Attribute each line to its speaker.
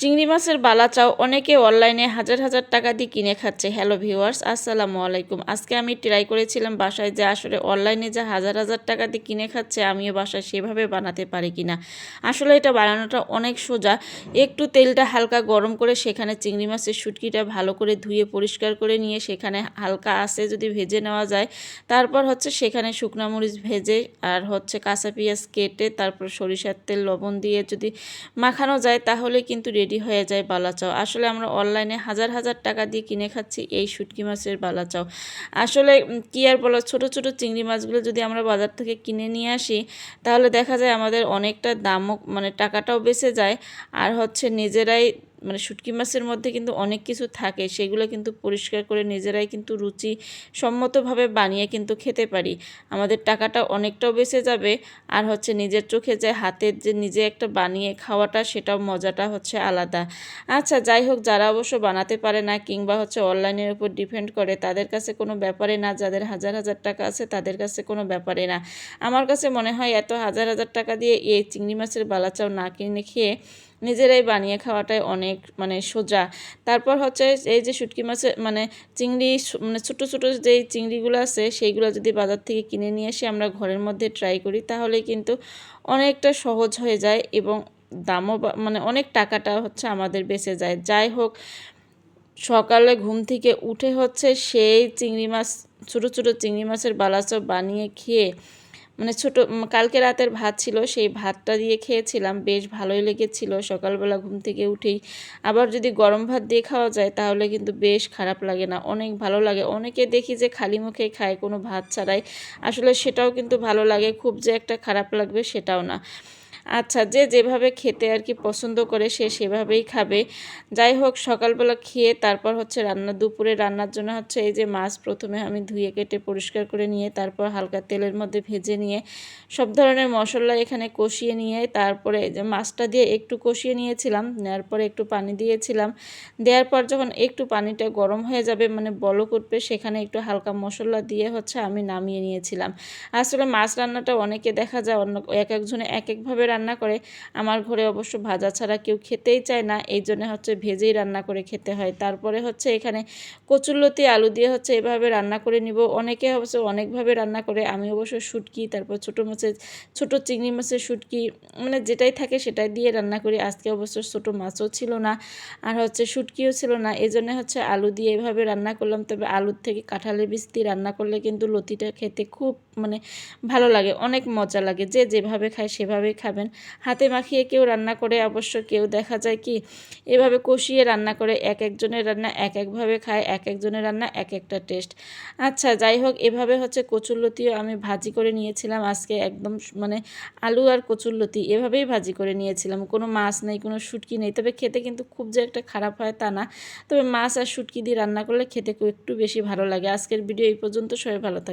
Speaker 1: চিংড়ি মাছের বালা চাও অনেকে অনলাইনে হাজার হাজার টাকা দিয়ে কিনে খাচ্ছে। হ্যালো ভিউয়ার্স, আসসালামু আলাইকুম। আজকে আমি ট্রাই করেছিলাম বাসায় যে আসলে অনলাইনে যে হাজার হাজার টাকা দিয়ে কিনে খাচ্ছে আমিও বাসায় সেভাবে বানাতে পারি কিনা। আসলে এটা বানানোটা অনেক সোজা। একটু তেলটা হালকা গরম করে সেখানে চিংড়ি মাছের শুটকিটা ভালো করে ধুয়ে পরিষ্কার করে নিয়ে সেখানে হালকা আঁচে যদি ভেজে নেওয়া যায়, তারপর সেখানে শুকনো মরিচ ভেজে আর কাঁচা পেঁয়াজ কেটে তারপর সরিষার তেল লবণ দিয়ে যদি মাখানো যায় তাহলে কিন্তু রেডি হয়ে যায় বালা চাও। আসলে আমরা অনলাইনে হাজার হাজার টাকা দিয়ে কিনে খাচ্ছি এই শুটকি মাছের বালা চাও। আসলে কি আর বলো, ছোট ছোট চিংড়ি মাছগুলো যদি আমরা বাজার থেকে কিনে নিয়ে আসি তাহলে দেখা যায় আমাদের অনেকটা দামও টাকাটাও বেঁচে যায়। আর নিজেরাই শুটকি মাছের মধ্যে কিন্তু অনেক কিছু থাকে, সেগুলো কিন্তু পরিষ্কার করে নিজেরাই কিন্তু রুচি সম্মতভাবে বানিয়ে কিন্তু খেতে পারি। আমাদের টাকাটা অনেকটাও বেঁচে যাবে। আর নিজের চোখে যে হাতের যে নিজে একটা বানিয়ে খাওয়াটা, সেটাও মজাটা আলাদা। আচ্ছা যাই হোক, যারা অবশ্য বানাতে পারে না কিংবা অনলাইনের উপর ডিপেন্ড করে তাদের কাছে কোনো ব্যাপারে না, যাদের হাজার হাজার টাকা আছে তাদের কাছে কোনো ব্যাপারে না। আমার কাছে মনে হয় এত হাজার হাজার টাকা দিয়ে এই চিংড়ি মাছের বালাচাও না কিনে খেয়ে নিজেরাই বানিয়ে খাওয়াটাই অনেক সোজা। তারপর এই যে শুটকি মাছের চিংড়ি ছোটো ছোটো যেই চিংড়িগুলো আছে সেইগুলো যদি বাজার থেকে কিনে নিয়ে এসে আমরা ঘরের মধ্যে ট্রাই করি তাহলে কিন্তু অনেকটা সহজ হয়ে যায় এবং দামও অনেক টাকাটা আমাদের বেঁচে যায়। যাই হোক, সকালে ঘুম থেকে উঠে সেই চিংড়ি মাছ, ছোটো ছোটো চিংড়ি মাছের বালাচপ বানিয়ে খেয়ে কালকে রাতের ভাত ছিল, সেই ভাতটা দিয়ে খেয়েছিলাম, বেশ ভালোই লেগেছিল। সকালবেলা ঘুম থেকে উঠেই আবার যদি গরম ভাত দিয়ে খাওয়া যায় তাহলে কিন্তু বেশ খারাপ লাগে না, অনেক ভালো লাগে। অনেকে দেখি যে খালি মুখে খায় কোনো ভাত ছাড়াই, আসলে সেটাও কিন্তু ভালো লাগে, খুব যে একটা খারাপ লাগবে সেটাও না। আচ্ছা, যে যেভাবে খেতে আর কি পছন্দ করে সে সেভাবেই খাবে। যাই হোক, সকালবেলা খেয়ে তারপর দুপুরে রান্নার জন্য এই যে মাছ প্রথমে আমি ধুয়ে কেটে পরিষ্কার করে নিয়ে তারপর হালকা তেলের মধ্যে ভেজে নিয়ে সব ধরনের মশলা এখানে কষিয়ে নিয়ে তারপরে যে মাছটা দিয়ে একটু কষিয়ে নিয়েছিলাম, নেওয়ার পরে একটু পানি দিয়েছিলাম। দেওয়ার পর যখন একটু পানিটা গরম হয়ে যাবে বলক উঠবে, সেখানে একটু হালকা মশলা দিয়ে আমি নামিয়ে নিয়েছিলাম। আসলে মাছ রান্নাটা অনেকে দেখা যায় অন্য এক একজনে এক একভাবে রান্না করে। আমার ঘরে অবশ্য ভাজা ছাড়া কেউ খেতেই চায় না, এই জন্য ভেজেই রান্না করে খেতে হয়। তারপরে এখানে কচুরলতি আলু দিয়ে এভাবে রান্না করে নিব। অনেকে অনেকভাবে রান্না করে, আমি অবশ্য শুটকি তারপর ছোটো চিংড়ি মাছের শুটকি যেটাই থাকে সেটাই দিয়ে রান্না করি। আজকে অবশ্য ছোটো মাছও ছিল না আর শুটকিও ছিল না, এই জন্য আলু দিয়ে এভাবে রান্না করলাম। তবে আলুর থেকে কাঁঠালের বীজ দিয়ে রান্না করলে কিন্তু লতিটা খেতে খুব ভালো লাগে, অনেক মজা লাগে। যে যেভাবে খায় সেভাবেই খাবেন। হাতে মাখিয়ে কেউ রান্না করে, অবশ্য কেউ দেখা যায় কি এভাবে কষিয়ে রান্না করে। এক একজনের রান্না এক একভাবে খায়, এক একজনের রান্না এক একটা টেস্ট। আচ্ছা যাই হোক, এভাবে কচুরলতিও আমি ভাজি করে নিয়েছিলাম আজকে, একদম আলু আর কচুরলতি এভাবেই ভাজি করে নিয়েছিলাম। কোনো মাছ নেই, কোনো শুটকি নেই, তবে খেতে কিন্তু খুব যে একটা খারাপ হয় তা না। তবে মাছ আর শুটকি দিয়ে রান্না করলে খেতে একটু বেশি ভালো লাগে। আজকের ভিডিও এই পর্যন্ত, সবাই ভালো থাকে।